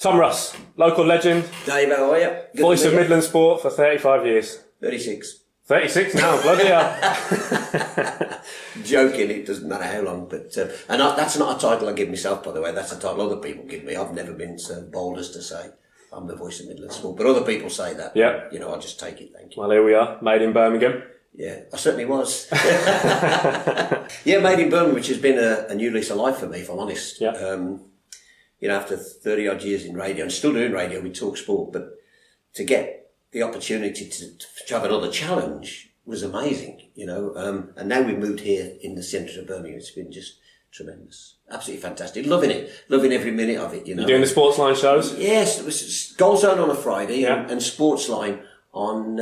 Tom Russ, local legend. Dave, how are you? Good Voice of Midland sport for 35 years. 36. 36 now, bloody hell. Joking, it doesn't matter how long, but that's not a title I give myself, by the way. That's a title other people give me. I've never been so bold as to say I'm the voice of Midland sport, but other people say that. Yeah. You know, I'll just take it, thank you. Well, here we are, made in Birmingham. Yeah, I certainly was. Yeah, made in Birmingham, which has been a new lease of life for me, if I'm honest. Yeah. You know, after 30 odd years in radio, and still doing radio with Talk Sport, but to get the opportunity to have another challenge was amazing, you know. And now we've moved here in the centre of Birmingham. It's been just tremendous. Absolutely fantastic. Loving it. Loving every minute of it, you know. You're doing the Sportsline shows? Yes, it was Goal Zone on a Friday, yeah, and Sportsline on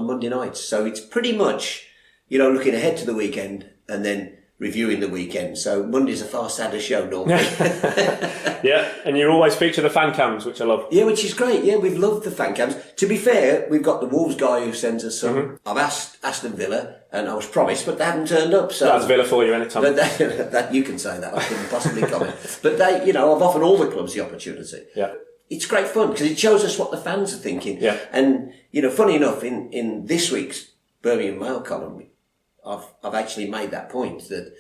Monday nights. So it's pretty much, you know, looking ahead to the weekend and then reviewing the weekend. So Monday's a far sadder show normally. Yeah, and you always feature the fan cams, which I love. Yeah, which is great. Yeah, we've loved the fan cams. To be fair, we've got the Wolves guy who sends us some. Mm-hmm. I've asked Aston Villa, and I was promised, but they haven't turned up. So that's Villa for you, anytime. But that you can say that. I couldn't possibly comment. But they, you know, I've offered all the clubs the opportunity. Yeah. It's great fun because it shows us what the fans are thinking. Yeah. And, you know, funny enough, in this week's Birmingham Mail column, I've actually made that point that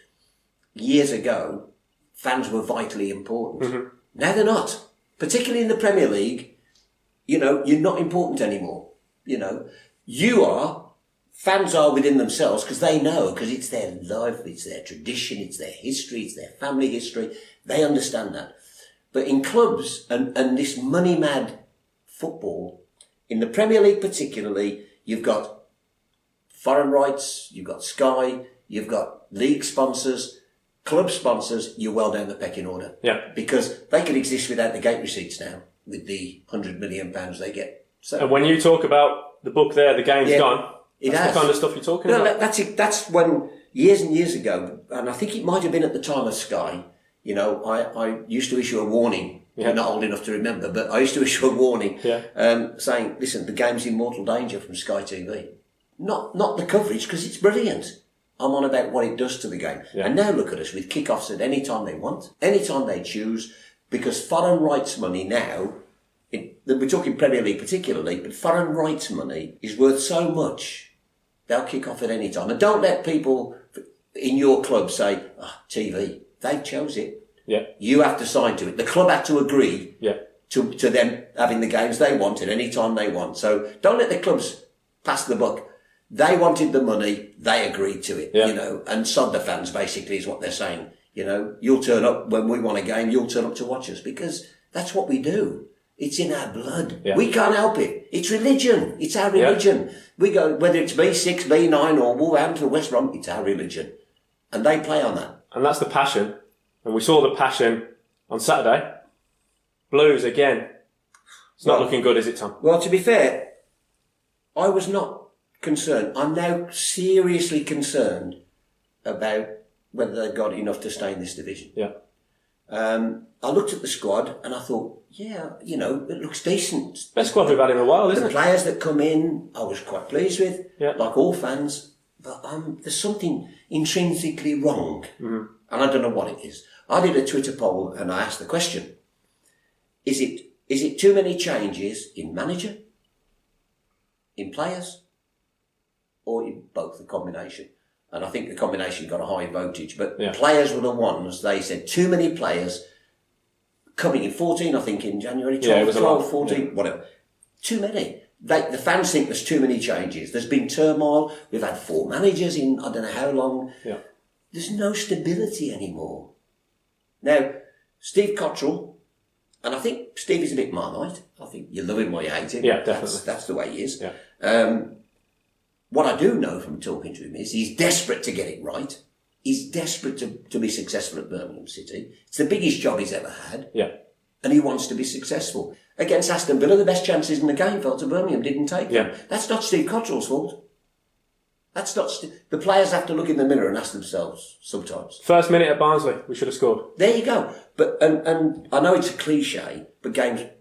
years ago, fans were vitally important. Mm-hmm. Now they're not. Particularly in the Premier League, you know, you're not important anymore. You know, you are. Fans are within themselves because they know, because it's their life, it's their tradition, it's their history, it's their family history. They understand that. But in clubs and this money-mad football, in the Premier League particularly, you've got foreign rights, you've got Sky, you've got league sponsors, club sponsors, you're well down the pecking order. Yeah. Because they could exist without the gate receipts now, with the £100 million they get. So, and when you talk about the book there, The Game's Gone, that's the kind of stuff you're talking about. That's it. That's when, years and years ago, and I think it might have been at the time of Sky, you know, I used to issue a warning. Yeah. You're not old enough to remember, but I used to issue a warning, saying, listen, the game's in mortal danger from Sky TV. Not the coverage, because it's brilliant. I'm on about what it does to the game. Yeah. And now look at us with kick-offs at any time they want, any time they choose, because foreign rights money now, we're talking Premier League particularly, but foreign rights money is worth so much, they'll kick off at any time. And don't let people in your club say, TV, they chose it. Yeah. You have to sign to it. The club had to agree to them having the games they wanted any time they want. So don't let the clubs pass the buck. They wanted the money, they agreed to it, you know, and sod the fans basically is what they're saying. You know, you'll turn up when we want a game, you'll turn up to watch us because that's what we do. It's in our blood. Yeah. We can't help it. It's religion. It's our religion. Yeah. We go, whether it's B6, B9 or Wolverhampton or West Brom, it's our religion. And they play on that. And that's the passion. And we saw the passion on Saturday. Blues again. It's not looking good, is it, Tom? Well, to be fair, I was not concerned. I'm now seriously concerned about whether they've got enough to stay in this division. Yeah. I looked at the squad and I thought, yeah, you know, it looks decent. Best squad we've had in a while, isn't it? The players that come in, I was quite pleased with, like all fans. But there's something intrinsically wrong. Mm-hmm. And I don't know what it is. I did a Twitter poll and I asked the question, is it too many changes in manager, in players, or in both, the combination? And I think the combination got a high votage, but players were the ones, they said too many players coming in 14, I think, in January, 12, 14, whatever. Too many. The fans think there's too many changes. There's been turmoil. We've had 4 managers in I don't know how long. Yeah. There's no stability anymore. Now, Steve Cotterill, and I think Steve is a bit Marmite. I think you love him or you hate him. Yeah, definitely. That's the way he is. Yeah. What I do know from talking to him is he's desperate to get it right. He's desperate to be successful at Birmingham City. It's the biggest job he's ever had. Yeah. And he wants to be successful. Against Aston Villa, the best chances in the game fell to Birmingham, didn't take them. Yeah. That's not Steve Cotterill's fault. That's not... the players have to look in the mirror and ask themselves sometimes. First minute at Barnsley, we should have scored. There you go. But and I know it's a cliche, but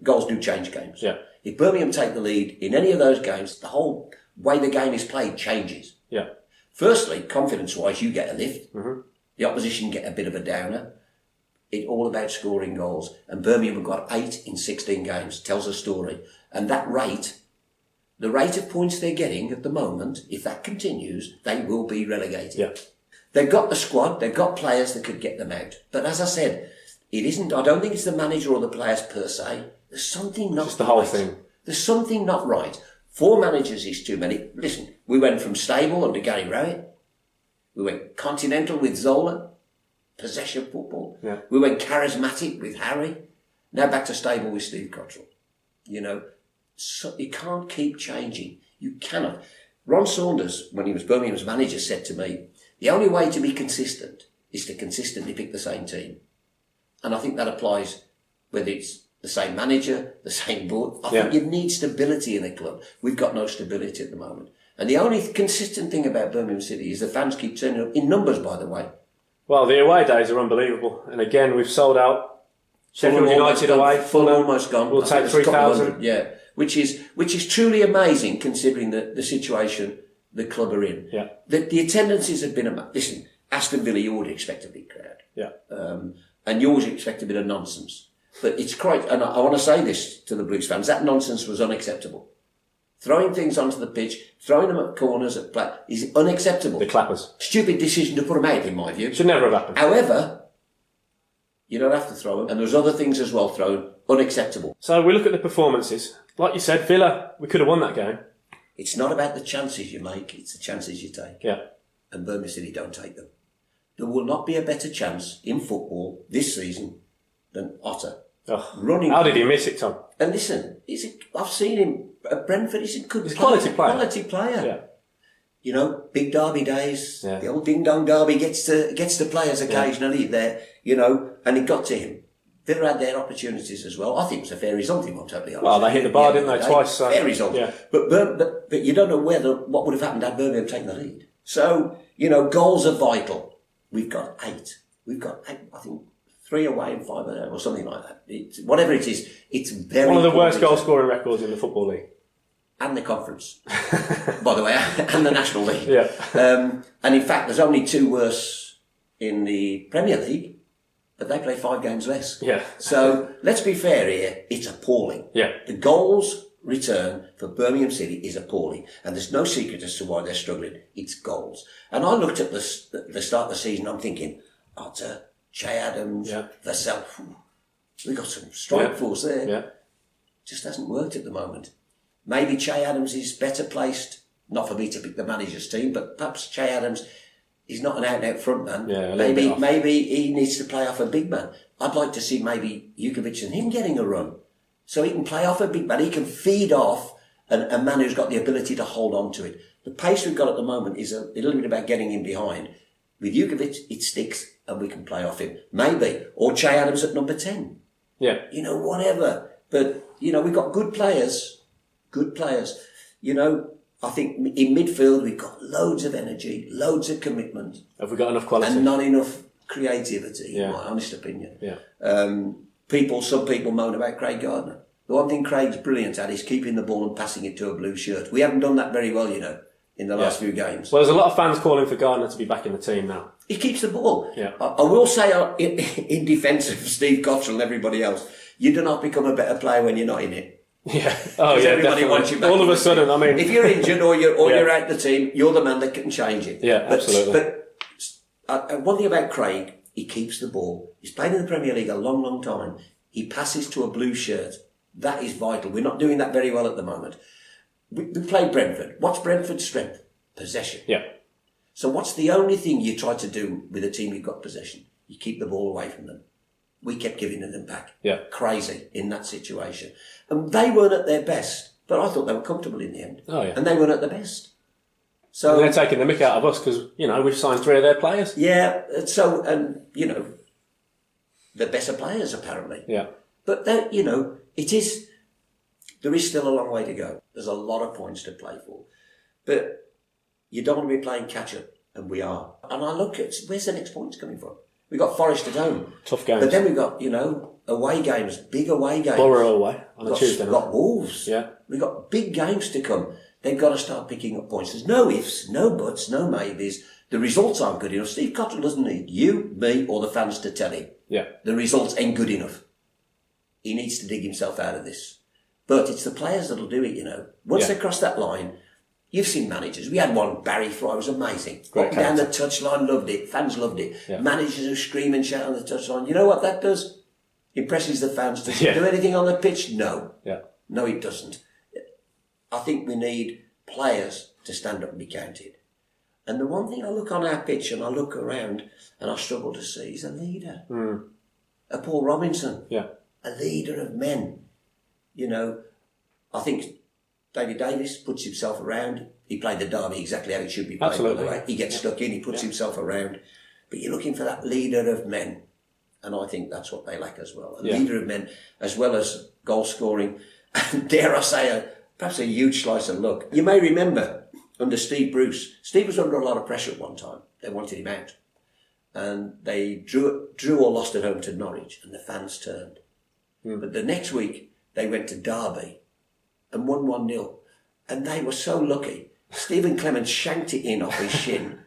goals do change games. Yeah. If Birmingham take the lead in any of those games, the whole way the game is played changes. Yeah. Firstly, confidence-wise, you get a lift. Mm-hmm. The opposition get a bit of a downer. It's all about scoring goals. And Birmingham have got 8 in 16 games. Tells a story. And that rate, the rate of points they're getting at the moment, if that continues, they will be relegated. Yeah. They've got the squad. They've got players that could get them out. But as I said, it isn't. I don't think it's the manager or the players per se. There's something not right. Just the whole thing. There's something not right. 4 managers is too many. Listen, we went from stable under Gary Rowett. We went continental with Zola. Possession football. Yeah. We went charismatic with Harry. Now back to stable with Steve Cotterill. You know, so you can't keep changing. You cannot. Ron Saunders, when he was Birmingham's manager, said to me, the only way to be consistent is to consistently pick the same team. And I think that applies whether it's the same manager, the same board. I think you need stability in the club. We've got no stability at the moment. And the only consistent thing about Birmingham City is the fans keep turning up, in numbers, by the way. Well, the away days are unbelievable. And again, we've sold out. Sheffield United away. Fulham almost gone. We'll take 3,000. Yeah. Which is truly amazing considering the situation the club are in. Yeah. The attendances have been listen, Aston Villa, you always expect a big crowd. Yeah. And you always expect a bit of nonsense. But it's quite, and I want to say this to the Blues fans, that nonsense was unacceptable. Throwing things onto the pitch, throwing them at corners at play is unacceptable. The clappers. Stupid decision to put them out, in my view. Should never have happened. However, you don't have to throw them, and there's other things as well thrown, unacceptable. So we look at the performances. Like you said, Villa, we could have won that game. It's not about the chances you make, it's the chances you take. Yeah. And Birmingham City don't take them. There will not be a better chance in football this season than Otter. Oh, running. How did he miss it, Tom? And listen, I've seen him at Brentford. He's a good He's a player. quality player. Yeah. You know, big derby days. Yeah. The old ding dong derby gets the players occasionally there. You know, and it got to him. Villa had their opportunities as well. I think it was a fair result. If I'm totally honest. Well, they hit the bar, didn't they? Twice. So. Fair result. Yeah. But you don't know what would have happened had Birmingham taken the lead. So goals are vital. We've got 8. We've got 8. I think 3 away and 5 at home, or something like that. Whatever it is, it's very one of the worst goal scoring records in the Football League. And the conference, by the way, and the National League. Yeah. And in fact, there's only 2 worse in the Premier League, but they play 5 games less. Yeah. So let's be fair here, it's appalling. Yeah. The goals return for Birmingham City is appalling, and there's no secret as to why they're struggling. It's goals. And I looked at the start of the season, I'm thinking, Otter, Che Adams, Vassell, we've got some strike force there. Yeah. Just hasn't worked at the moment. Maybe Che Adams is better placed, not for me to pick the manager's team, but perhaps Che Adams is not an out-and-out front man. Yeah, maybe he needs to play off a big man. I'd like to see maybe Jukovic and him getting a run. So he can play off a big man. He can feed off a man who's got the ability to hold on to it. The pace we've got at the moment is a little bit about getting in behind. With Jukovic, it sticks and we can play off him. Maybe. Or Che Adams at number 10. Yeah. Whatever. But, we've got good players. Good players. I think in midfield we've got loads of energy, loads of commitment. Have we got enough quality? And not enough creativity, in my honest opinion. Yeah. Some people moan about Craig Gardner. The one thing Craig's brilliant at is keeping the ball and passing it to a blue shirt. We haven't done that very well, in the last few games. Well, there's a lot of fans calling for Gardner to be back in the team now. He keeps the ball. Yeah. I will say, in defence of Steve Cotterill and everybody else, you do not become a better player when you're not in it. Yeah. Oh, yeah. Everybody wants you back. All of a sudden, I mean, if you're injured or you're out the team, you're the man that can change it. Yeah, absolutely. But one thing about Craig, he keeps the ball. He's played in the Premier League a long, long time. He passes to a blue shirt. That is vital. We're not doing that very well at the moment. We played Brentford. What's Brentford's strength? Possession. Yeah. So what's the only thing you try to do with a team who've got possession? You keep the ball away from them. We kept giving them back. Yeah. Crazy in that situation. And they weren't at their best, but I thought they were comfortable in the end. Oh, yeah. And they weren't at their best. So and they're taking the mick out of us because, we've signed 3 of their players. Yeah. So, and, they're better players apparently. Yeah. But there is still a long way to go. There's a lot of points to play for. But you don't want to be playing catch-up, and we are. And I look at, where's the next points coming from? We've got Forest at home. Tough games. But then we've got, away games, big away games. Borough away on a Tuesday night. We've got Wolves. Yeah. We've got big games to come. They've got to start picking up points. There's no ifs, no buts, no maybes. The results aren't good enough. Steve Cotterill doesn't need you, me, or the fans to tell him. Yeah. The results ain't good enough. He needs to dig himself out of this. But it's the players that'll do it, you know. Once they cross that line, you've seen managers. We had one, Barry Fry, was amazing. Walking down the touchline, loved it. Fans loved it. Yeah. Managers who scream and shout on the touchline. You know what that does? Impresses the fans. Does it do anything on the pitch? No. Yeah. No, it doesn't. I think we need players to stand up and be counted. And the one thing I look on our pitch and I look around and I struggle to see is a leader. A Paul Robinson. Yeah. A leader of men. You know, I think David Davis puts himself around. He played the derby exactly how it should be played. Absolutely. By the way. He gets stuck in, he puts himself around. But you're looking for that leader of men. And I think that's what they lack as well. A leader of men, as well as goal scoring. And dare I say, perhaps a huge slice of luck. You may remember, under Steve Bruce, Steve was under a lot of pressure at one time. They wanted him out. And they drew or lost at home to Norwich, and the fans turned. But the next week, they went to Derby and won 1-0. And they were so lucky. Stephen Clement shanked it in off his shin.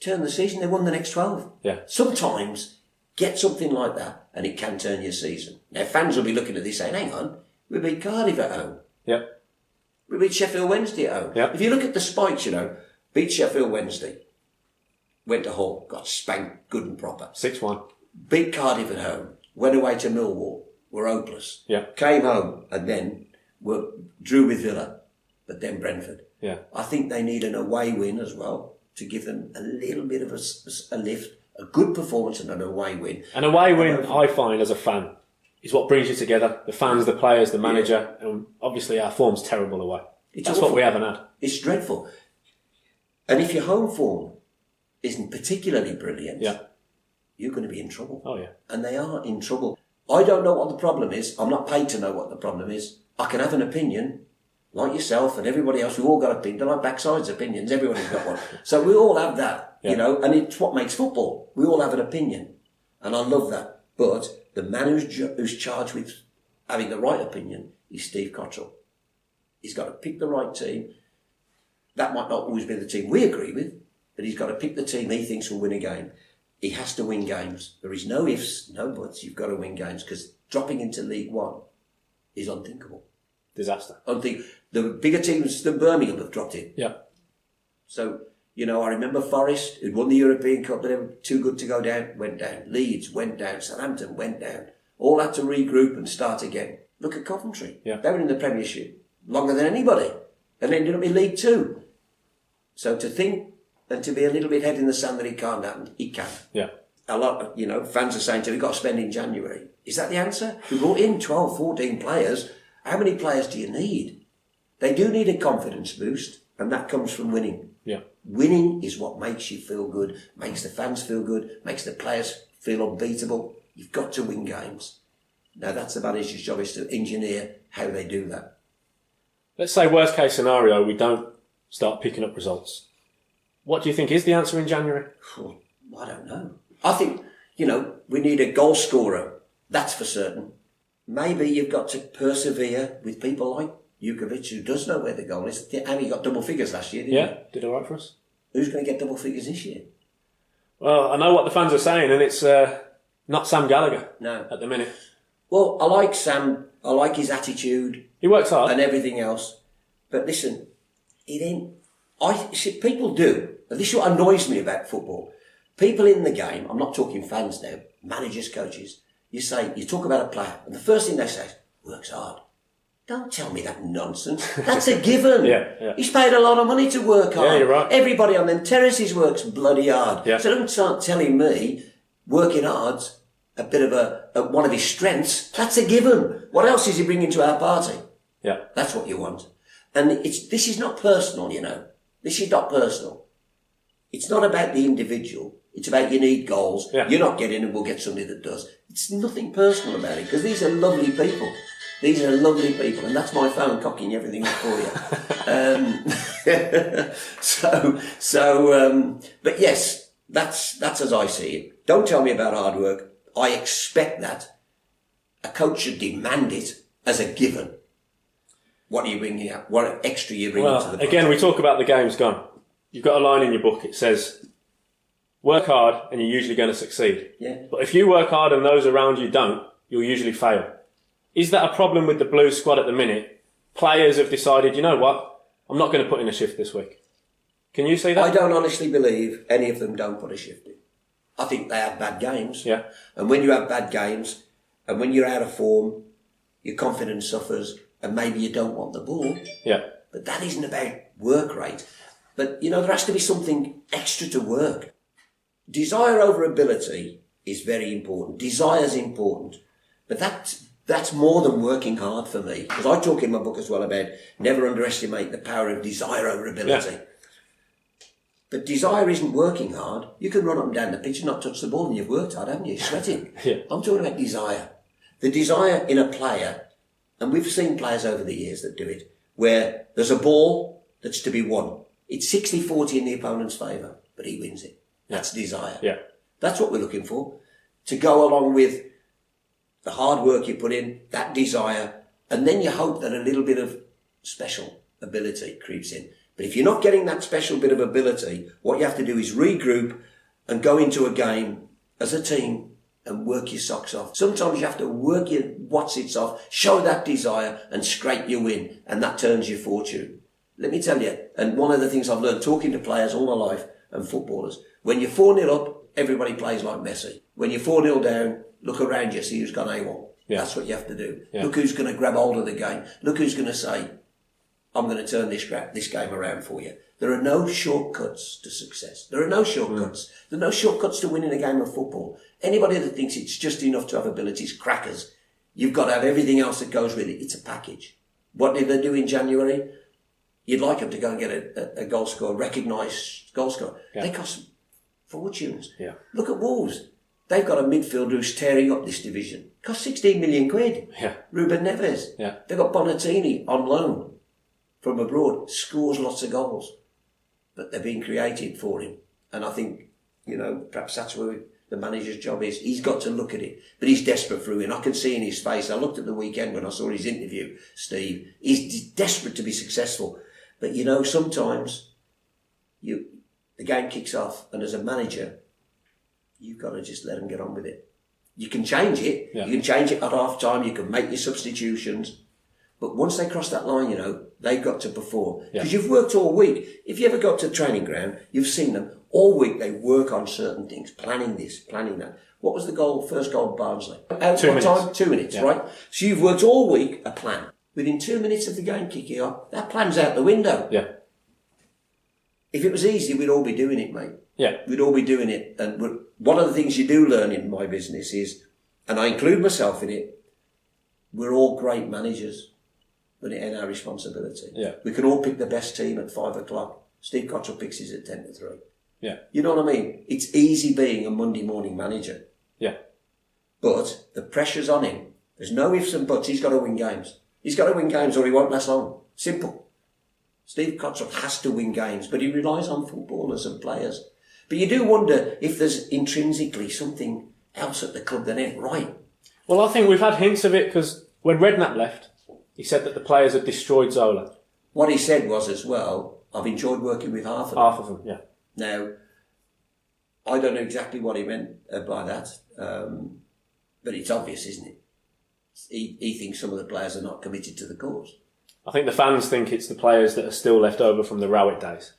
Turned the season, they won the next 12. Yeah. Sometimes, get something like that, and it can turn your season. Now, fans will be looking at this saying, hang on, we beat Cardiff at home. Yeah. We beat Sheffield Wednesday at home. Yeah. If you look at the spikes, you know, beat Sheffield Wednesday, went to Hull, got spanked good and proper. 6-1. Beat Cardiff at home, went away to Millwall, were hopeless. Yeah. Came home and then drew with Villa, but then Brentford. Yeah. I think they need an away win as well to give them a little bit of a lift, a good performance and an away win. An away win, I find, as a fan, is what brings you together. The fans, the players, the manager, and obviously our form's terrible away. That's awful. What we haven't had. It's dreadful. And if your home form isn't particularly brilliant, you're going to be in trouble. Oh, yeah. And they are in trouble. I don't know what the problem is. I'm not paid to know what the problem is. I can have an opinion, like yourself and everybody else. We've all got opinions. They're like backsides opinions. Everybody's got one. So we all have that, you know, and it's what makes football. We all have an opinion. And I love that. But the man who's charged with having the right opinion is Steve Cotterill. He's got to pick the right team. That might not always be the team we agree with, but he's got to pick the team he thinks will win a game. He has to win games. There is no ifs, no buts. You've got to win games because dropping into League One is unthinkable. Disaster. The bigger teams than Birmingham have dropped in. Yeah. So, you know, I remember Forest, who'd won the European Cup, but they were too good to go down, went down. Leeds went down. Southampton went down. All had to regroup and start again. Look at Coventry. Yeah. They were in the Premiership longer than anybody and ended up in League Two. So to think and to be a little bit head in the sand that it can't happen, it can. Yeah. A lot of, you know, fans are saying to me, we've got to spend in January. Is that the answer? We brought in 12, 14 players. How many players do you need? They do need a confidence boost, and that comes from winning. Yeah. Winning is what makes you feel good, makes the fans feel good, makes the players feel unbeatable. You've got to win games. Now, that's the manager's job, is to engineer how they do that. Let's say worst case scenario, we don't start picking up results. What do you think is the answer in January? Oh, I don't know. I think, you know, we need a goal scorer. That's for certain. Maybe you've got to persevere with people like Jukovic, who does know where the goal is. And he got double figures last year, didn't he? Did all right for us. Who's going to get double figures this year? Well, I know what the fans are saying, and it's not Sam Gallagher at the minute. Well, I like Sam. I like his attitude. He works hard. And everything else. But listen, it ain't... people do. And this is what annoys me about football. People in the game, I'm not talking fans now, managers, coaches, you talk about a player, and the first thing they say is, works hard. Don't tell me that nonsense. That's a given. Yeah. He's paid a lot of money to work hard. Yeah, you're right. Everybody on them terraces works bloody hard. Yeah. So don't start telling me working hard's a bit of one of his strengths. That's a given. What else is he bringing to our party? Yeah. That's what you want. And this is not personal, you know. This is not personal. It's not about the individual. It's about you need goals. Yeah. You're not getting and we'll get somebody that does. It's nothing personal about it because these are lovely people. These are lovely people, and that's my phone cocking everything up for you. But yes, that's as I see it. Don't tell me about hard work. I expect that. A coach should demand it as a given. What are you bringing up? What extra are you bringing to the party? Again, we talk about the game's gone. You've got a line in your book. It says, Work hard and you're usually going to succeed. Yeah. But if you work hard and those around you don't, you'll usually fail. Is that a problem with the Blues squad at the minute? Players have decided, you know what, I'm not going to put in a shift this week. Can you see that? I don't honestly believe any of them don't put a shift in. I think they have bad games. Yeah. And when you have bad games, and when you're out of form, your confidence suffers, and maybe you don't want the ball. Yeah. But that isn't about work rate. But, you know, there has to be something extra to work. Desire over ability is very important. Desire's important. But that's more than working hard for me. Because I talk in my book as well about never underestimate the power of desire over ability. Yeah. But desire isn't working hard. You can run up and down the pitch and not touch the ball and you've worked hard, haven't you? Sweating. Yeah. I'm talking about desire. The desire in a player, and we've seen players over the years that do it, where there's a ball that's to be won. It's 60-40 in the opponent's favour, but he wins it. That's desire. Yeah. That's what we're looking for. To go along with the hard work you put in, that desire, and then you hope that a little bit of special ability creeps in. But if you're not getting that special bit of ability, what you have to do is regroup and go into a game as a team and work your socks off. Sometimes you have to work your whatsits off, show that desire and scrape your win, and that turns your fortune. Let me tell you, and one of the things I've learned talking to players all my life and footballers, when you're 4-0 up, everybody plays like Messi. When you're 4-0 down, look around you, see who's gone AWOL. Yeah. That's what you have to do. Yeah. Look who's going to grab hold of the game. Look who's going to say, I'm going to turn this game around for you. There are no shortcuts to success. There are no shortcuts. There are no shortcuts to winning a game of football. Anybody that thinks it's just enough to have abilities, crackers. You've got to have everything else that goes with it. It's a package. What did they do in January? You'd like them to go and get a goal scorer, recognised goal scorer. Yeah. They cost fortunes. Yeah. Look at Wolves. They've got a midfielder who's tearing up this division. Cost 16 million quid. Yeah. Ruben Neves. Yeah. They've got Bonatini on loan from abroad, scores lots of goals. But they're being created for him. And I think, you know, perhaps that's where the manager's job is. He's got to look at it. But he's desperate for it. I can see in his face. I looked at the weekend when I saw his interview, Steve. He's desperate to be successful. But, you know, sometimes the game kicks off, and as a manager, you've got to just let them get on with it. You can change it. Yeah. You can change it at half time. You can make your substitutions. But once they cross that line, you know, they've got to perform. Because you've worked all week. If you ever go to the training ground, you've seen them. All week they work on certain things, planning this, planning that. What was the first goal of Barnsley? 2 minutes. Time? 2 minutes, right? So you've worked all week a plan. Within 2 minutes of the game kicking off, that plan's out the window. Yeah. If it was easy, we'd all be doing it, mate. Yeah. We'd all be doing it. And one of the things you do learn in my business is, and I include myself in it, we're all great managers. But it ain't our responsibility. Yeah. We can all pick the best team at 5 o'clock. Steve Cotterill picks his at 10 to 3. Yeah. You know what I mean? It's easy being a Monday morning manager. Yeah. But the pressure's on him. There's no ifs and buts. He's got to win games. He's got to win games or he won't last long. Simple. Steve Cotterill has to win games, but he relies on footballers and players. But you do wonder if there's intrinsically something else at the club that ain't right. Well, I think we've had hints of it because when Redknapp left, he said that the players had destroyed Zola. What he said was as well, I've enjoyed working with half of them. Half of them, yeah. Now, I don't know exactly what he meant by that, but it's obvious, isn't it? He thinks some of the players are not committed to the cause. I think the fans think it's the players that are still left over from the Rowett days.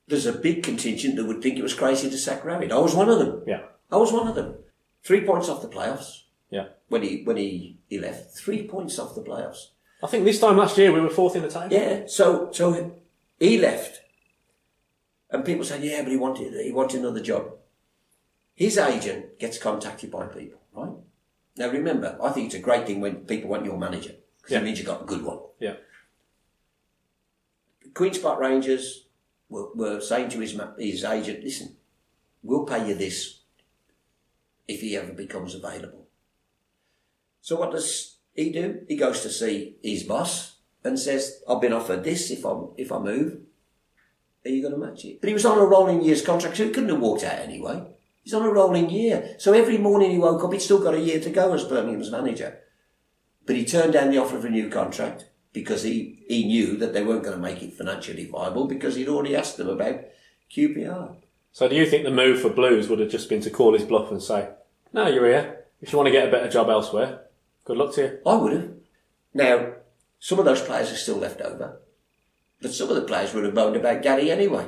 There's a big contingent that would think it was crazy to sack Rowett. I was one of them. Yeah. I was one of them. 3 points off the playoffs. Yeah. When he left, 3 points off the playoffs. I think this time last year we were fourth in the table. Yeah. So he left, and people said, yeah, but he wanted another job. His agent gets contacted by people, right? Now remember, I think it's a great thing when people want your manager because it means you got a good one. Yeah. Queen's Park Rangers were saying to his agent, listen, we'll pay you this if he ever becomes available. So what does he do? He goes to see his boss and says, I've been offered this if I move. Are you going to match it? But he was on a rolling year's contract, so he couldn't have walked out anyway. He's on a rolling year. So every morning he woke up, he'd still got a year to go as Birmingham's manager. But he turned down the offer of a new contract because he knew that they weren't going to make it financially viable because he'd already asked them about QPR. So do you think the move for Blues would have just been to call his bluff and say, no, you're here. If you want to get a better job elsewhere, good luck to you? I would have. Now, some of those players are still left over. But some of the players would have moaned about Gary anyway.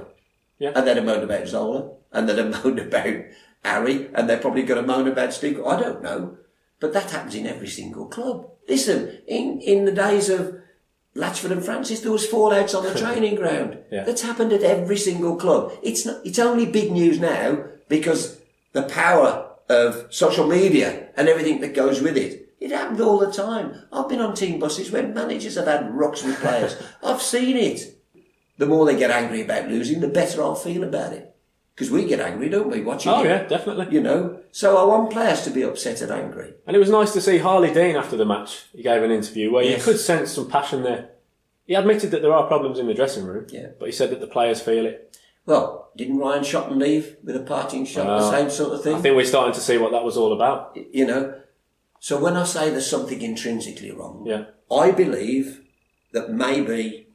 Yeah. And they'd have moaned about Zola. And they'd have moaned about Harry. And they're probably going to moan about Steve. I don't know. But that happens in every single club. Listen, in the days of Latchford and Francis, there was fallouts on the training ground. Yeah. That's happened at every single club. It's only big news now because the power of social media and everything that goes with it. It happened all the time. I've been on team buses when managers have had rucks with players. I've seen it. The more they get angry about losing, the better I'll feel about it. Because we get angry, don't we, watching it? Oh, yeah, definitely. You know? So I want players to be upset and angry. And it was nice to see Harley Dean after the match. He gave an interview where you could sense some passion there. He admitted that there are problems in the dressing room, but he said that the players feel it. Well, didn't Ryan Shotton leave with a parting shot, the same sort of thing? I think we're starting to see what that was all about. You know? So when I say there's something intrinsically wrong, yeah. I believe that maybe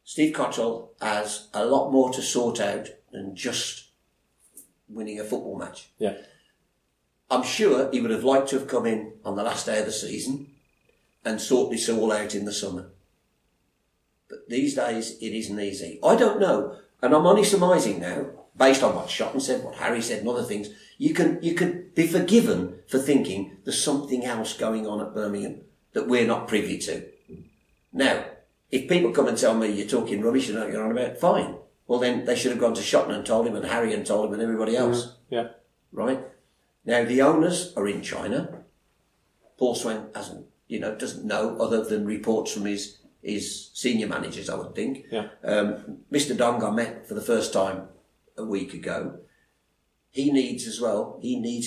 Steve Cotterill has a lot more to sort out than just winning a football match. Yeah. I'm sure he would have liked to have come in on the last day of the season and sort this all out in the summer. But these days, it isn't easy. I don't know, and I'm only surmising now, based on what Shotton said, what Harry said, and other things. You could be forgiven for thinking there's something else going on at Birmingham that we're not privy to. Now, if people come and tell me you're talking rubbish and you're on about, fine. Well, then they should have gone to Shotton and told him, and Harry and told him, and everybody else. Yeah. Right? Now, the owners are in China. Paul Swain doesn't know other than reports from his senior managers, I would think. Yeah. Mr. Dong I met for the first time a week ago. He needs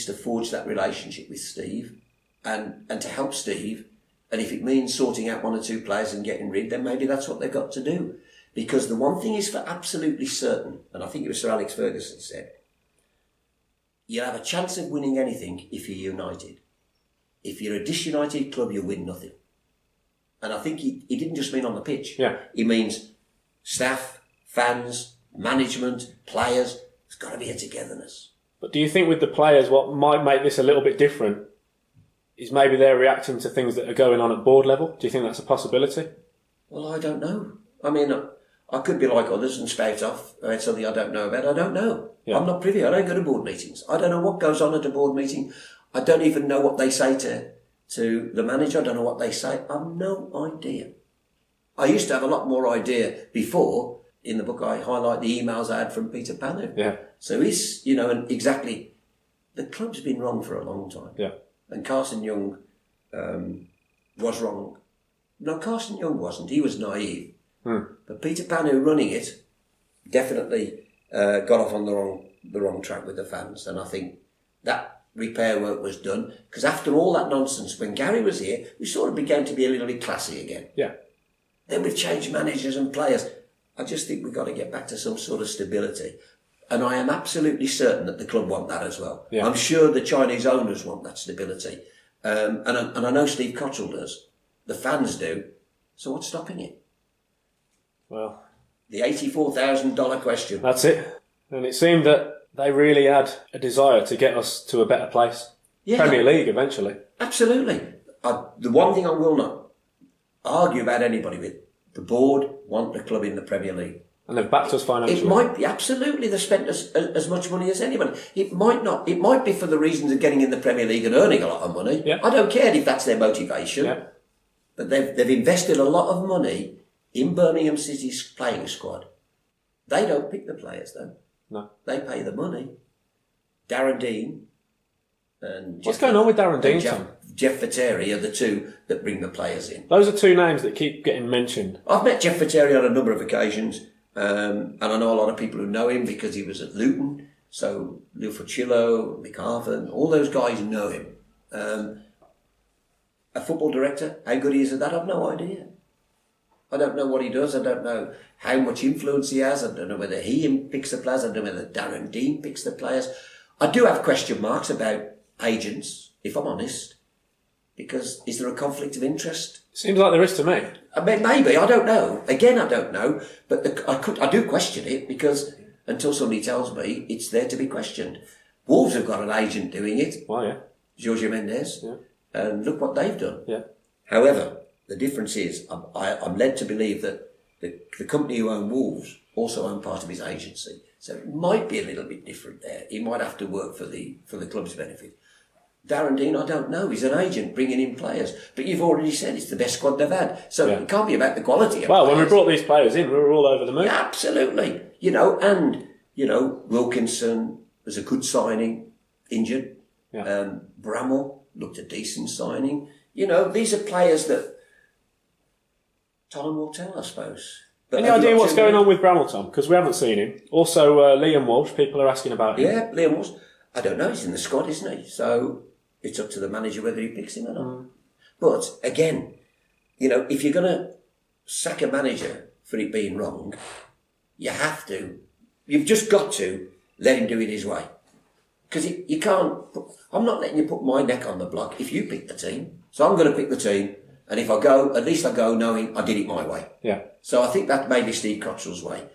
to forge that relationship with Steve and to help Steve. And if it means sorting out one or two players and getting rid, then maybe that's what they've got to do. Because the one thing is for absolutely certain, and I think it was Sir Alex Ferguson said, you'll have a chance of winning anything if you're united. If you're a disunited club, you'll win nothing. And I think he didn't just mean on the pitch. Yeah. He means staff, fans, management, players. There's got to be a togetherness. But do you think with the players, what might make this a little bit different is maybe they're reacting to things that are going on at board level? Do you think that's a possibility? Well, I don't know. I mean, I could be like others and spout off about something I don't know about. I don't know. Yeah. I'm not privy. I don't go to board meetings. I don't know what goes on at a board meeting. I don't even know what they say to the manager. I don't know what they say. I've no idea. I used to have a lot more idea before. In the book, I highlight the emails I had from Peter Panu. Yeah. So he's, and exactly, the club's been wrong for a long time. Yeah. And Carson Young was wrong. No, Carson Young wasn't. He was naive. But Peter Panu running it definitely got off on the wrong track with the fans. And I think that repair work was done. Because after all that nonsense, when Gary was here, we sort of began to be a little bit classy again. Yeah. Then we've changed managers and players. I just think we've got to get back to some sort of stability. And I am absolutely certain that the club want that as well. Yeah. I'm sure the Chinese owners want that stability. And I know Steve Cotterill does. The fans do. So what's stopping it? Well, the $84,000 question. That's it. And it seemed that they really had a desire to get us to a better place. Yeah. Premier League eventually. Absolutely. The one thing I will not argue about anybody with, the board want the club in the Premier League. And they've backed us financially. It might be, absolutely, they've spent as much money as anyone. It might not. It might be for the reasons of getting in the Premier League and earning a lot of money. Yeah. I don't care if that's their motivation. Yeah. But they've invested a lot of money in Birmingham City's playing squad. They don't pick the players, though. No. They pay the money. Darren Dean and what's going on with Darren Dean, Tom? Jeff Fateri are the two that bring the players in. Those are two names that keep getting mentioned. I've met Jeff Fateri on a number of occasions, and I know a lot of people who know him because he was at Luton. So Lou Fucillo, Mick Harven, all those guys know him. A football director, how good he is at that, I've no idea. I don't know what he does. I don't know how much influence he has. I don't know whether he picks the players. I don't know whether Darren Dean picks the players. I do have question marks about agents, if I'm honest, because is there a conflict of interest? Seems like there is to me. I mean, maybe, I don't know. Again, I don't know, but I do question it because until somebody tells me it's there to be questioned. Wolves have got an agent doing it. Oh, yeah. Jorge Mendes. Yeah. And look what they've done. Yeah. However, the difference is I'm led to believe that the company who own Wolves also own part of his agency. So it might be a little bit different there. He might have to work for the club's benefit. Darren Dean, I don't know. He's an agent bringing in players. But you've already said it's the best squad they've had. So it can't be about the quality of players. When we brought these players in, we were all over the moon. Yeah, absolutely. Wilkinson was a good signing, injured. Yeah. Bramall looked a decent signing. These are players that time will tell, I suppose. But any idea what's going on with Bramall, Tom? Because we haven't seen him. Also, Liam Walsh, people are asking about him. Yeah, Liam Walsh. I don't know, he's in the squad, isn't he? So it's up to the manager whether he picks him or not. But again, if you're going to sack a manager for it being wrong, you've just got to let him do it his way. Because you can't, I'm not letting you put my neck on the block if you pick the team. So I'm going to pick the team, and if I go, at least I go knowing I did it my way. Yeah. So I think that may be Steve Cotterill's way.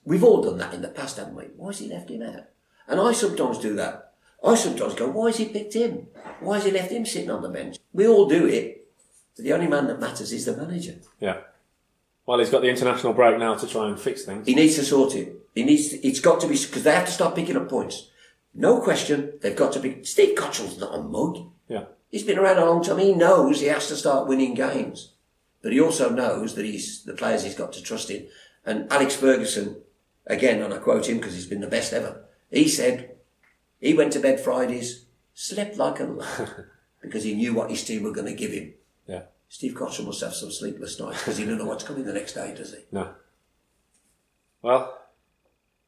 We've all done that in the past, haven't we? Why has he left him out? And I sometimes do that. I sometimes go, why has he picked him? Why has he left him sitting on the bench? We all do it, but the only man that matters is the manager. Yeah. Well, he's got the international break now to try and fix things. He needs to sort it. It's got to be, because they have to start picking up points. No question, they've got to be. Steve Cotterill's not a mug. Yeah. He's been around a long time. He knows he has to start winning games. But he also knows that the players he's got to trust in. And Alex Ferguson, again, and I quote him because he's been the best ever, he said he went to bed Fridays, slept like a lad, because he knew what his team were going to give him. Yeah. Steve Cotterill must have some sleepless nights because he doesn't know what's coming the next day, does he? No. Well,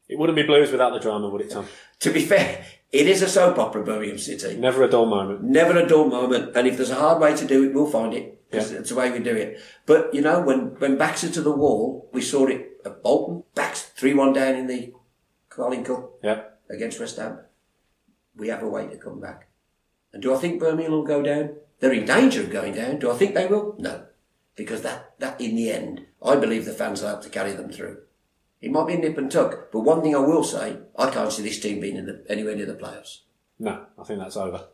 it wouldn't be Blues without the drama, would it, Tom? To be fair, it is a soap opera, Birmingham City. Never a dull moment. Never a dull moment. And if there's a hard way to do it, we'll find it. Because Yeah. it's the way we do it. But, when backs are to the wall, we saw it at Bolton. Backs 3-1 down in the Carling Cup against West Ham. We have a way to come back. And do I think Birmingham will go down? They're in danger of going down. Do I think they will? No. Because that in the end, I believe the fans will have to carry them through. It might be a nip and tuck, but one thing I will say, I can't see this team being anywhere near the playoffs. No, I think that's over.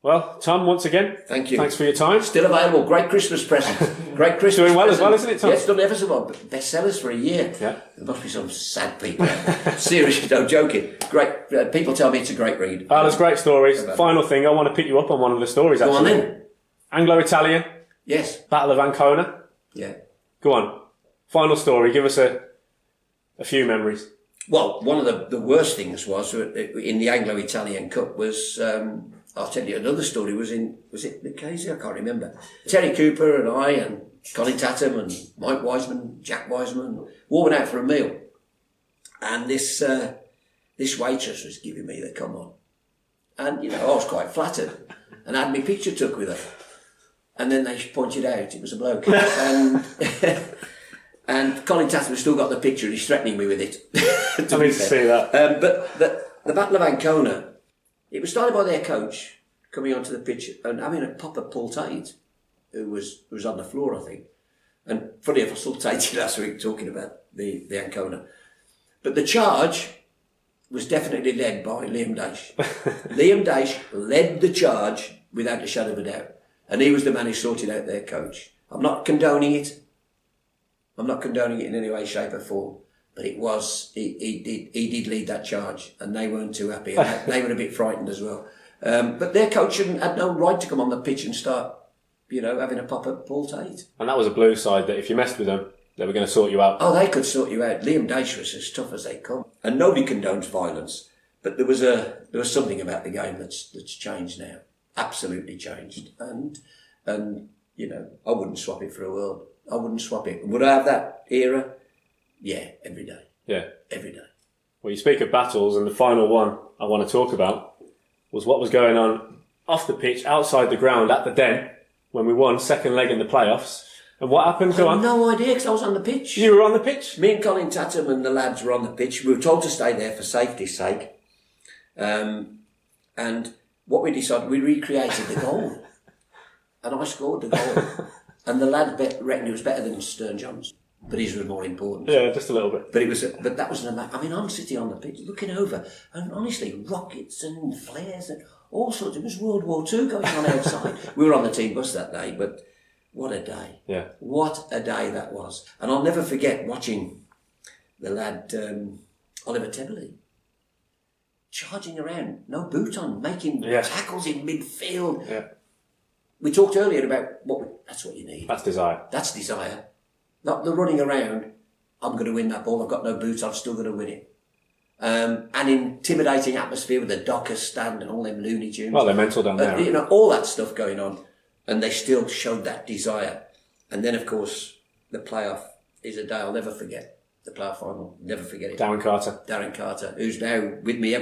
Well, Tom, once again, thank you. Thanks for your time. Still available. Great Christmas present. Great Christmas Doing well present. as well, isn't it, Tom? Yeah, it's done ever so well. Bestsellers for a year. Yeah. There must be some sad people. Seriously, no joking. Great. People tell me it's a great read. Oh, there's great stories. Final thing, I want to pick you up on one of the stories, actually. Go on then. Anglo-Italian. Yes. Battle of Ancona. Yeah. Go on. Final story. Give us a few memories. Well, one of the worst things was in the Anglo-Italian Cup was, I'll tell you another story, was it the Casey? I can't remember. Terry Cooper and I and Colin Tatham and Mike Wiseman, Jack Wiseman, all went out for a meal. And this waitress was giving me the come on. And, I was quite flattered. And I had my picture took with her. And then they pointed out it was a bloke. And Colin Tatham still got the picture and he's threatening me with it. I need to see that. But the Battle of Ancona, it was started by their coach coming onto the pitch and having a pop at Paul Tate, who was on the floor, I think. And funny enough, I saw Tate last week talking about the Ancona. But the charge was definitely led by Liam Daish. Liam Daish led the charge without a shadow of a doubt. And he was the man who sorted out their coach. I'm not condoning it. I'm not condoning it in any way, shape or form. But it was, he did lead that charge. And they weren't too happy. And they were a bit frightened as well. But their coach had no right to come on the pitch and start, having a pop at Paul Tate. And that was a Blues side that if you messed with them, they were going to sort you out. Oh, they could sort you out. Liam Daish was as tough as they come. And nobody condones violence. But there was something about the game that's changed now. Absolutely changed. And I wouldn't swap it for a world. I wouldn't swap it. Would I have that era? Yeah, every day. Yeah. Every day. Well, you speak of battles, and the final one I want to talk about was what was going on off the pitch, outside the ground, at the Den, when we won second leg in the playoffs. And what happened? Go on. I had no idea, because I was on the pitch. You were on the pitch? Me and Colin Tatham and the lads were on the pitch. We were told to stay there for safety's sake. And what we decided, we recreated the goal. And I scored the goal. And the lad reckoned it was better than Stern John's. but his was more important. Yeah, just a little bit. But that was I mean, I'm sitting on the pitch looking over, and honestly, rockets and flares and all sorts. It was World War II going on outside. We were on the team bus that day, but what a day! Yeah, what a day that was. And I'll never forget watching the lad Oliver Tebley charging around, no boot on, making tackles in midfield. Yeah. We talked earlier about that's what you need. That's desire. That's desire. Not the running around, I'm going to win that ball, I've got no boots, I'm still going to win it. An intimidating atmosphere with the Dockers stand and all them Looney Tunes. Well, they're mental down there. You know, all that stuff going on. And they still showed that desire. And then, of course, the playoff is a day I'll never forget. The playoff final, never forget it. Darren Carter, who's now with me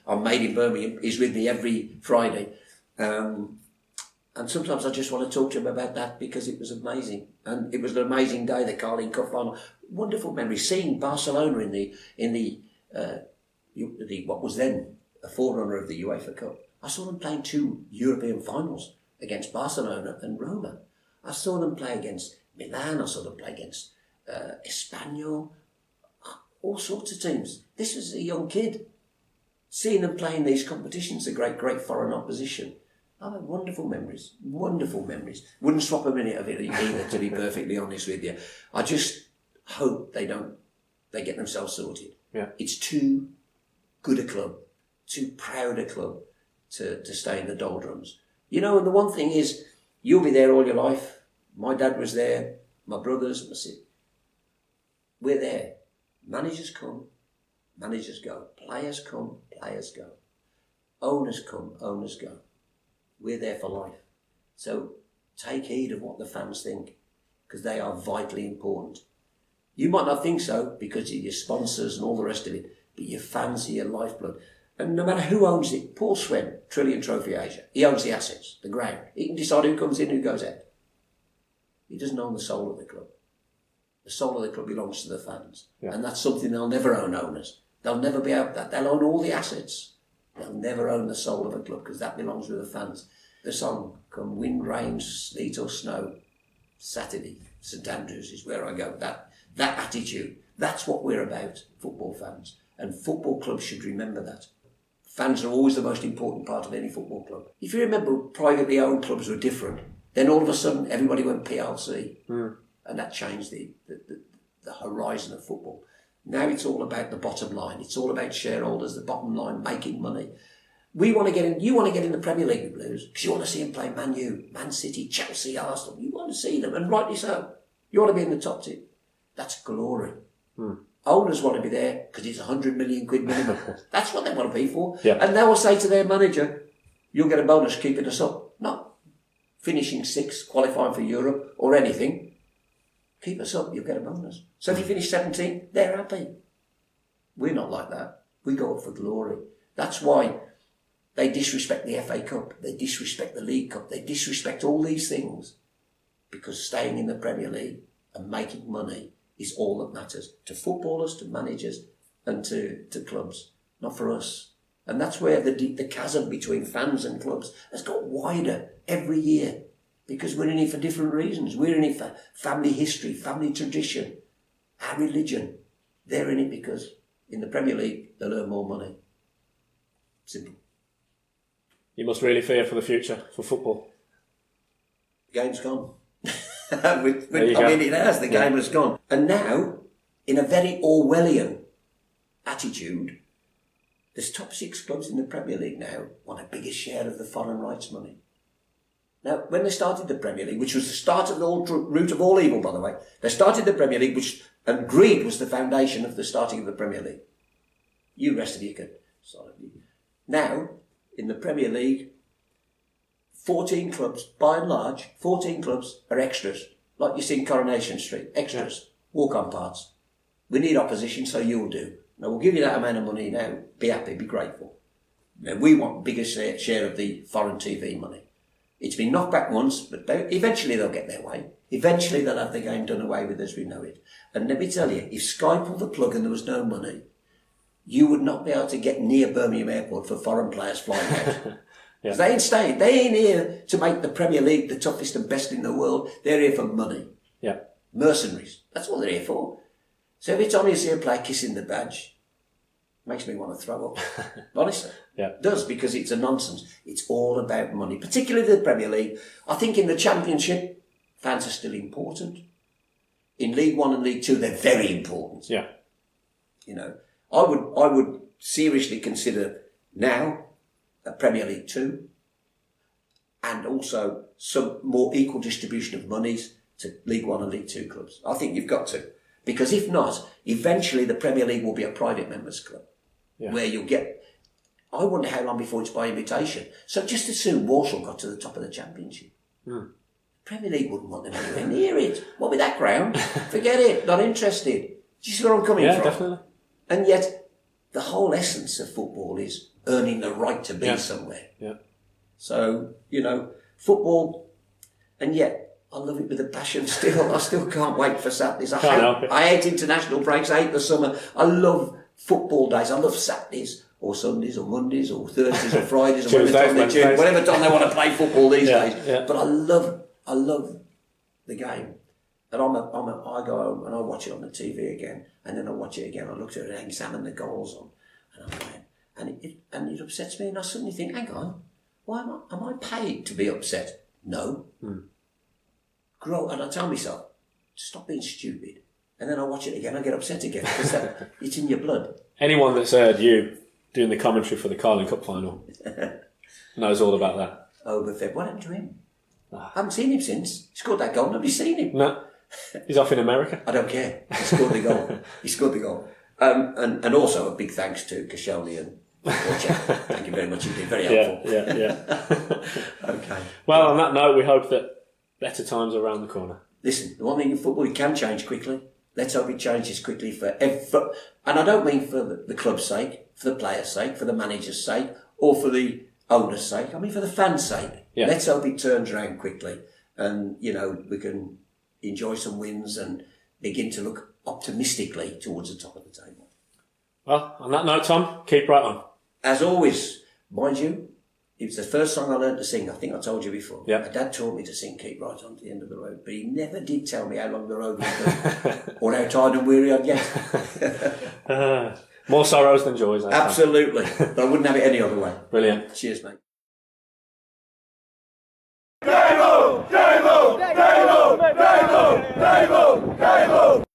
I'm made in Birmingham, he's with me every Friday. And sometimes I just want to talk to him about that because it was amazing. And it was an amazing day, the Carling Cup final. Wonderful memory. Seeing Barcelona in the what was then a forerunner of the UEFA Cup. I saw them playing 2 European finals against Barcelona and Roma. I saw them play against Milan. I saw them play against Espanyol. All sorts of teams. This was a young kid. Seeing them playing these competitions, a great foreign opposition. I have wonderful memories. Wonderful memories. Wouldn't swap a minute of it either, to be perfectly honest with you. I just hope they get themselves sorted. Yeah. It's too good a club, too proud a club to stay in the doldrums. You know, and the one thing is, you'll be there all your life. My dad was there, my brothers, my sister. We're there. Managers come, managers go. Players come, players go. Owners come, owners go. We're there for life. So take heed of what the fans think, because they are vitally important. You might not think so because of your sponsors and all the rest of it, but your fans are your lifeblood. And no matter who owns it, Paul Swen, Trillion Trophy Asia, he owns the assets, the ground. He can decide who comes in, who goes out. He doesn't own the soul of the club. The soul of the club belongs to the fans. Yeah. And that's something they'll never own, owners. They'll never be able to that. They'll own all the assets. They'll never own the soul of a club because that belongs with the fans. The song, come wind, rain, sleet or snow, Saturday, St Andrews is where I go. That attitude, that's what we're about, football fans. And football clubs should remember that. Fans are always the most important part of any football club. If you remember, privately owned clubs were different. Then all of a sudden, everybody went PLC. And that changed the horizon of football. Now it's all about the bottom line. It's all about shareholders, the bottom line, making money. We want to get in. You want to get in the Premier League with Blues because you want to see them play Man U, Man City, Chelsea, Arsenal. You want to see them, and rightly so. You want to be in the top two. That's glory. Owners want to be there because it's 100 million quid minimum. That's what they want to be for. Yeah. And they will say to their manager, "You'll get a bonus keeping us up, not finishing 6th, qualifying for Europe or anything. Keep us up, you'll get a bonus." So if you finish 17th, they're happy. We're not like that. We go up for glory. That's why they disrespect the FA Cup. They disrespect the League Cup. They disrespect all these things because staying in the Premier League and making money is all that matters to footballers, to managers and to clubs, not for us. And that's where the chasm between fans and clubs has got wider every year. Because we're in it for different reasons. We're in it for family history, family tradition, our religion. They're in it because in the Premier League, they'll earn more money. Simple. You must really fear for the future for football. The game's gone. I mean, it has. The game has gone. And now, in a very Orwellian attitude, there's top 6 clubs in the Premier League now want a bigger share of the foreign rights money. Now, when they started the Premier League, which was the start of the root of all evil, by the way, they started the Premier League, and greed was the foundation of the starting of the Premier League. You rest of you can. Sorry. Now, in the Premier League, 14 clubs, by and large, 14 clubs are extras, like you see in Coronation Street, extras, walk-on parts. We need opposition, so you'll do. Now, we'll give you that amount of money now. Be happy, be grateful. Now, we want bigger share of the foreign TV money. It's been knocked back once, but eventually they'll get their way. Eventually they'll have the game done away with as we know it. And let me tell you, if Sky pulled the plug and there was no money, you would not be able to get near Birmingham Airport for foreign players flying out. Because they ain't staying. They ain't here to make the Premier League the toughest and best in the world. They're here for money. Yeah. Mercenaries. That's all they're here for. So every time you see a player kissing the badge, it makes me want to throw up. Honestly. Yeah. It does, because it's a nonsense. It's all about money, particularly the Premier League. I think in the Championship, fans are still important. In League One and League Two, they're very important. Yeah. You know, I would seriously consider now a Premier League Two, and also some more equal distribution of monies to League One and League Two clubs. I think you've got to. Because if not, eventually the Premier League will be a private members club, where you'll get, I wonder how long before it's by invitation. So just as soon Walsall got to the top of the Championship. Premier League wouldn't want them anywhere near it. What with that ground? Forget it, not interested. Do you see where I'm coming from? Yeah, definitely. And yet, the whole essence of football is earning the right to be somewhere. Yeah. So, you know, football, and yet, I love it with a passion still. I still can't wait for Saturdays. I hate international breaks. I hate the summer. I love football days. I love Saturdays or Sundays or Mondays or Thursdays or Fridays or whatever time they want to play football these days. Yeah. But I love the game. And I go home and I watch it on the TV again, and then I watch it again. I look at it and examine the goals on, and I'm going, and it upsets me. And I suddenly think, hang on, why am I paid to be upset? No. Grow, and I tell myself, stop being stupid. And then I watch it again, I get upset again, because it's in your blood. Anyone that's heard you doing the commentary for the Carling Cup final knows all about that. Overfed. What happened to him? I haven't seen him since. He scored that goal, nobody's seen him. No, he's off in America. I don't care. He scored the goal. He scored the goal. And also a big thanks to Kashani and Wojciech. Thank you very much indeed. Very helpful. Yeah. Okay. Well, on that note, we hope that better times are around the corner. Listen, the one thing in football, it can change quickly. Let's hope it changes quickly and I don't mean for the club's sake, for the player's sake, for the manager's sake, or for the owner's sake. I mean for the fans' sake. Yeah. Let's hope it turns around quickly, and you know we can enjoy some wins and begin to look optimistically towards the top of the table. Well, on that note, Tom, keep right on. As always, mind you, it was the first song I learned to sing. I think I told you before. Yep. My dad taught me to sing Keep Right On to the End of the Road, but he never did tell me how long the road would be or how tired and weary I'd get. More sorrows than joys. Absolutely. But I wouldn't have it any other way. Brilliant. Cheers, mate. Dave-o! Dave-o! Dave-o! Dave-o! Dave-o!